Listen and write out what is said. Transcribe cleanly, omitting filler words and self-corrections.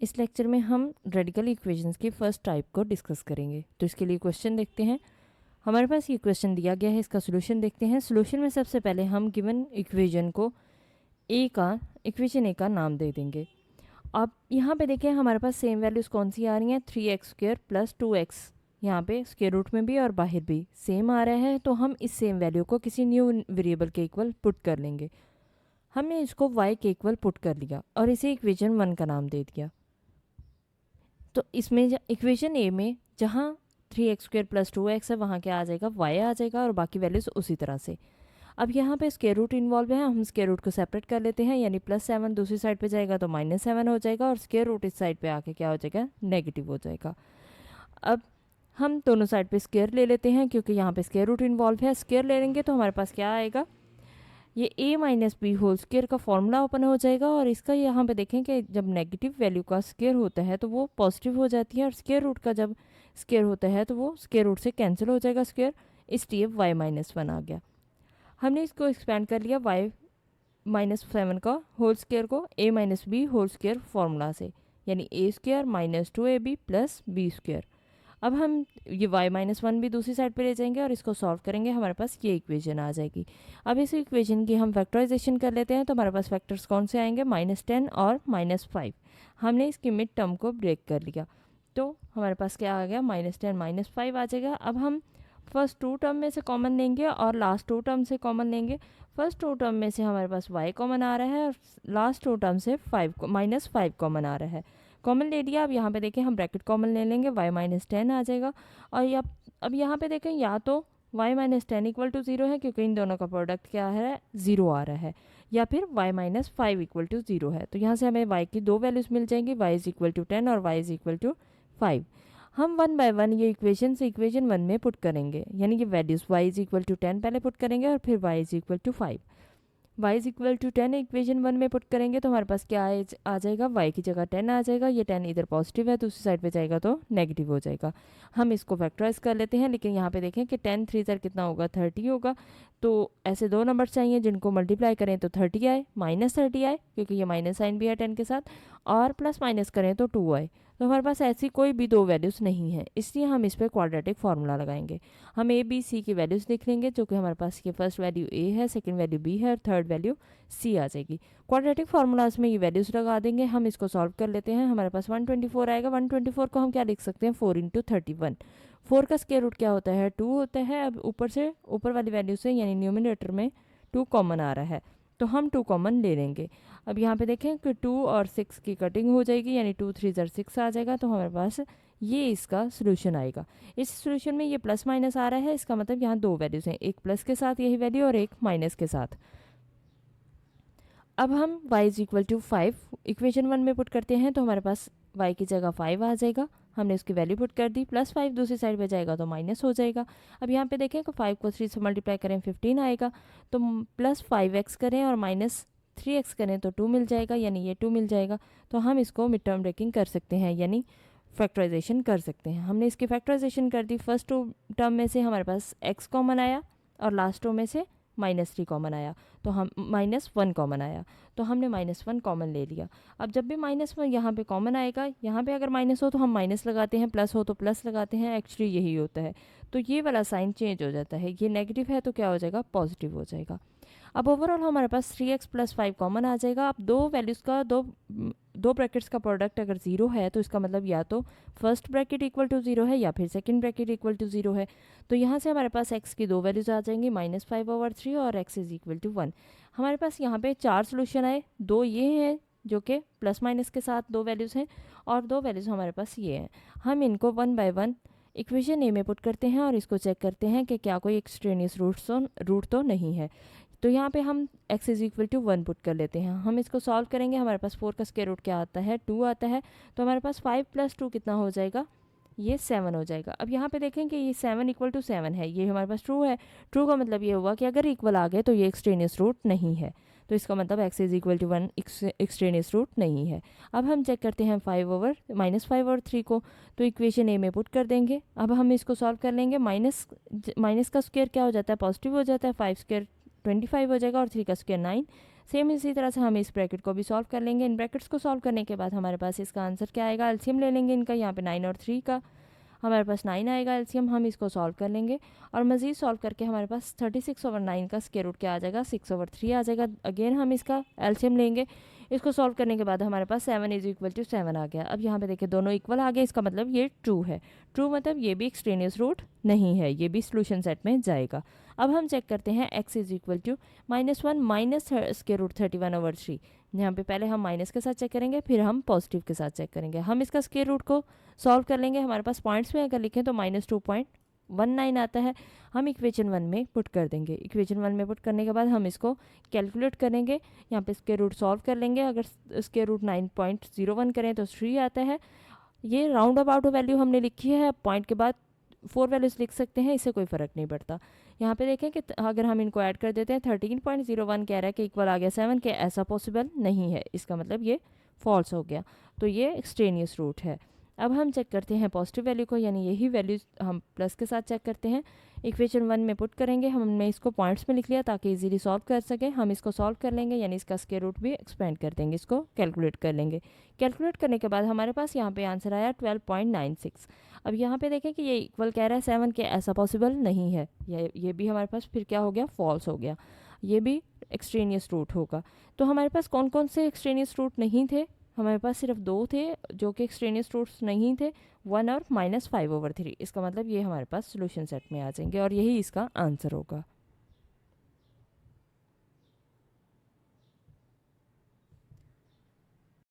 इस लेक्चर में हम रेडिकल इक्वेशंस की फर्स्ट टाइप को डिस्कस करेंगे। तो इसके लिए क्वेश्चन देखते हैं। हमारे पास ये क्वेश्चन दिया गया है, इसका सोल्यूशन देखते हैं। सोल्यूशन में सबसे पहले हम गिवन इक्वेशन को इक्वेशन ए का नाम दे देंगे। अब यहाँ पे देखें हमारे पास सेम वैल्यूज़ कौन सी आ रही हैं, 3x² प्लस 2x। यहाँ पे स्क्वायर रूट में भी और बाहर भी सेम आ रहा है, तो हम इस सेम वैल्यू को किसी न्यू वेरिएबल के इक्वल पुट कर लेंगे। हमने इसको y के इक्वल पुट कर लिया और इसे इक्वेशन 1 का नाम दे दिया। तो इसमें इक्वेशन ए में जहाँ 3x² प्लस 2x है वहाँ क्या आ जाएगा, y आ जाएगा और बाकी वैल्यूज़ उसी तरह से। अब यहाँ पे स्क्वायर रूट इन्वॉल्व है, हम स्क्वायर रूट को सेपरेट कर लेते हैं, यानी +7 दूसरी साइड पे जाएगा तो -7 हो जाएगा और स्क्वायर रूट इस साइड पे आके क्या हो जाएगा, नेगेटिव हो जाएगा। अब हम दोनों साइड पे स्क्वायर ले लेते हैं क्योंकि यहाँ पे स्क्वायर रूट इन्वॉल्व है। स्क्वायर ले लेंगे तो हमारे पास क्या आएगा, ये a minus b whole square का फॉर्मूला ओपन हो जाएगा और इसका यहाँ पे देखें कि जब नेगेटिव वैल्यू का स्क्वायर होता है तो वो पॉजिटिव हो जाती है और स्क्वायर रूट का जब स्क्वायर होता है तो वो स्क्वायर रूट से कैंसिल हो जाएगा स्क्वायर, इसलिए y-1 आ गया। हमने इसको एक्सपेंड कर लिया y-7 का होल स्क्वायर को a minus b whole square formula से, यानी a² minus 2ab plus B square. अब हम ये y-1 भी दूसरी साइड पे ले जाएंगे और इसको सॉल्व करेंगे, हमारे पास ये इक्वेशन आ जाएगी। अब इस इक्वेशन की हम फैक्टराइजेशन कर लेते हैं, तो हमारे पास फैक्टर्स कौन से आएंगे, -10 और -5। हमने इसकी मिड टर्म को ब्रेक कर लिया तो हमारे पास क्या आ गया, -10 -5 आ जाएगा। अब हम फर्स्ट 2 टर्म में से कॉमन लेंगे और लास्ट 2 टर्म से कॉमन लेंगे। फर्स्ट 2 टर्म में से हमारे पास y कॉमन आ रहा है और लास्ट 2 टर्म से -5 कॉमन आ रहा है। कॉमन ले लिया। अब यहाँ पे देखें हम ब्रैकेट कॉमन ले लेंगे, y-10 आ जाएगा। और अब यहाँ पे देखें या तो y-10 इक्वल टू 0 है क्योंकि इन दोनों का प्रोडक्ट क्या है, 0 आ रहा है, या फिर y-5 इक्वल टू 0 है। तो यहाँ से हमें y की दो वैल्यूज़ मिल जाएंगी, y इज़ इक्वल टू 10 और y इज़ इक्वल टू 5। हम 1 बाय 1 ये इक्वेशन से इक्वेशन 1 में पुट करेंगे, यानी कि values y is equal to 10 पहले पुट करेंगे और फिर y is equal to 5। y is equal to 10 equation 1 में पुट करेंगे तो हमारे पास क्या आ जाएगा, y की जगह 10 आ जाएगा। ये 10 इधर पॉजिटिव है, दूसरी साइड पे जाएगा तो नेगेटिव हो जाएगा। हम इसको फैक्टराइज कर लेते हैं, लेकिन यहाँ पे देखें कि 10 3 ज़र कितना होगा, 30 होगा। तो ऐसे दो नंबर चाहिए जिनको मल्टीप्लाई करें तो 30 आए, -30 आए क्योंकि ये माइनस साइन भी है 10 के साथ, और प्लस माइनस करें तो 2 आए। तो हमारे पास ऐसी कोई भी दो वैल्यूज़ नहीं है, इसलिए हम इस पर क्वाड्रेटिक फार्मूला लगाएंगे। हम a b c की वैल्यूज़ लिख लेंगे, जो कि हमारे पास ये फर्स्ट वैल्यू a है, सेकंड वैल्यू b है और थर्ड वैल्यू c आ जाएगी। क्वाड्रेटिक फार्मूलाज में ये वैल्यूज़ लगा देंगे। हम इसको सॉल्व कर लेते हैं, हमारे पास 124 आएगा। 124 को हम क्या लिख सकते हैं, 4 × 31। 4 का स्क्वायर रूट क्या होता है, 2 होता है। अब ऊपर वाली वैल्यू से यानी न्यूमिनेटर में 2 कॉमन आ रहा है तो हम 2 कॉमन ले लेंगे। अब यहाँ पे देखें कि 2 और 6 की कटिंग हो जाएगी, यानी 2 3 ज़र 6 आ जाएगा। तो हमारे पास ये इसका सोल्यूशन आएगा। इस सोल्यूशन में ये प्लस माइनस आ रहा है, इसका मतलब यहाँ दो वैल्यूज़ हैं, एक प्लस के साथ यही वैल्यू और एक माइनस के साथ। अब हम y is equal to 5 equation 1 में पुट करते हैं, तो हमारे पास y की जगह 5 आ जाएगा। हमने उसकी वैल्यू पुट कर दी, +5 दूसरी साइड पे जाएगा तो माइनस हो जाएगा। अब यहाँ पे देखें कि 5 को 3 से मल्टीप्लाई करें 15 आएगा, तो +5x करें और -3x करें तो 2 मिल जाएगा, यानी ये 2 मिल जाएगा। तो हम इसको मिड टर्म ब्रेकिंग कर सकते हैं, यानी फैक्टराइजेशन कर सकते हैं। हमने इसकी फैक्टराइजेशन कर दी। फर्स्ट 2 टर्म में से हमारे पास x कॉमन आया और लास्ट 2 में से -3 कॉमन आया, तो हम -1 कॉमन आया, तो हमने -1 कॉमन ले लिया। अब जब भी -1 यहाँ पे कॉमन आएगा, यहाँ पे अगर माइनस हो तो हम माइनस लगाते हैं, प्लस हो तो प्लस लगाते हैं, एक्चुअली यही होता है। तो ये वाला साइन चेंज हो जाता है, ये नेगेटिव है तो क्या हो जाएगा, पॉजिटिव हो जाएगा। अब ओवरऑल हमारे पास 3x + 5 कॉमन आ जाएगा। अब दो वैल्यूज़ का दो ब्रैकेट्स का प्रोडक्ट अगर 0 है तो इसका मतलब या तो फर्स्ट ब्रैकेट इक्वल टू 0 है या फिर सेकंड ब्रैकेट इक्वल टू 0 है। तो यहाँ से हमारे पास x की दो वैल्यूज़ आ जाएंगी, -5/3 और x इज़ इक्वल टू 1। हमारे पास यहाँ पे 4 सोल्यूशन आए, दो ये हैं जो कि प्लस माइनस के साथ दो वैल्यूज़ हैं और दो वैल्यूज़ हमारे पास ये हैं। हम इनको 1 बाय 1 इक्वेशन ए में पुट करते हैं और इसको चेक करते हैं कि क्या कोई एक्सट्रेनियस रूट तो नहीं है। तो यहाँ पे हम x is equal to 1 put कर लेते हैं। हम इसको सॉल्व करेंगे, हमारे पास 4 का स्क्वायर रूट क्या आता है, 2 आता है। तो हमारे पास 5 + 2 कितना हो जाएगा, ये 7 हो जाएगा। अब यहाँ पे देखें कि ये 7 इक्वल टू 7 है, ये हमारे पास ट्रू है। ट्रू का मतलब ये हुआ कि अगर इक्वल आ गए तो ये एक्सट्रेनियस रूट नहीं है, तो इसका मतलब x is equal to 1 extraneous root नहीं है। अब हम चेक करते हैं -5/3 को, तो इक्वेशन ए में पुट कर देंगे। अब हम इसको सॉल्व कर लेंगे। माइनस का स्क्वायर क्या हो जाता है, पॉजिटिव हो जाता है, 5² 25 हो जाएगा और 3 का स्क्वायर 9, सेम इसी तरह से हम इस ब्रैकेट को भी सॉल्व कर लेंगे। इन ब्रैकेट्स को सॉल्व करने के बाद हमारे पास इसका आंसर क्या आएगा, एलसीएम ले लेंगे इनका, यहाँ पे 9 और 3 का हमारे पास 9 आएगा एलसीएम, हम इसको सॉल्व कर लेंगे और मज़ीद सॉल्व करके हमारे पास 36/9 का स्क्वायर रूट क्या आ जाएगा, 6/3 आ जाएगा। अगेन हम इसका एलसीएम लेंगे। इसको सॉल्व करने के बाद हमारे पास 7 = 7 आ गया। अब यहाँ पे देखिए दोनों इक्वल आ गए, इसका मतलब ये ट्रू है। ट्रू मतलब ये भी एक्सट्रेनियस रूट नहीं है, ये भी सोल्यूशन सेट में जाएगा। अब हम चेक करते हैं x = -1 - √31/3। यहाँ पे पहले हम माइनस के साथ चेक करेंगे, फिर हम पॉजिटिव के साथ चेक करेंगे। हम इसका स्क्वायर रूट को सॉल्व कर लेंगे। हमारे पास पॉइंट्स में अगर लिखें तो -2.19 आता है। हम इक्वेशन 1 में पुट कर देंगे। इक्वेशन 1 में पुट करने के बाद हम इसको कैलकुलेट करेंगे। यहाँ पे स्क्वायर रूट सॉल्व कर लेंगे। अगर स्क्वायर रूट 9.01 करें तो 3 आता है। ये राउंड अबाउट वैल्यू हमने लिखी है, पॉइंट के बाद 4 वैल्यूज लिख सकते हैं, इससे कोई फ़र्क नहीं पड़ता। यहाँ पे देखें कि अगर हम इनको ऐड कर देते हैं 13.01 कह रहा है कि इक्वल आ गया 7 के, ऐसा पॉसिबल नहीं है, इसका मतलब ये फॉल्स हो गया, तो ये एक्सट्रेनियस रूट है। अब हम चेक करते हैं पॉजिटिव वैल्यू को, यानी यही वैल्यूज हम प्लस के साथ चेक करते हैं। इक्वेशन 1 में पुट करेंगे, हमने इसको पॉइंट्स में लिख लिया ताकि इजीली सॉल्व कर सकें। हम इसको सॉल्व कर लेंगे, यानी इसका स्क्वायर रूट भी एक्सपेंड कर देंगे, इसको कैलकुलेट कर लेंगे। कैलकुलेट करने के बाद हमारे पास यहाँ पे आंसर आया 12.96। अब यहाँ पे देखें कि ये इक्वल कह रहा है 7 के, ऐसा पॉसिबल नहीं है। ये भी हमारे पास फिर क्या हो गया, फॉल्स हो गया, ये भी एक्सट्रेनियस रूट होगा। तो हमारे पास कौन कौन से एक्सट्रेनियस रूट नहीं थे, हमारे पास सिर्फ 2 थे जो कि एक्सट्रेनियस रूट्स नहीं थे, 1 और -5/3। इसका मतलब ये हमारे पास सोल्यूशन सेट में आ जाएंगे और यही इसका आंसर होगा।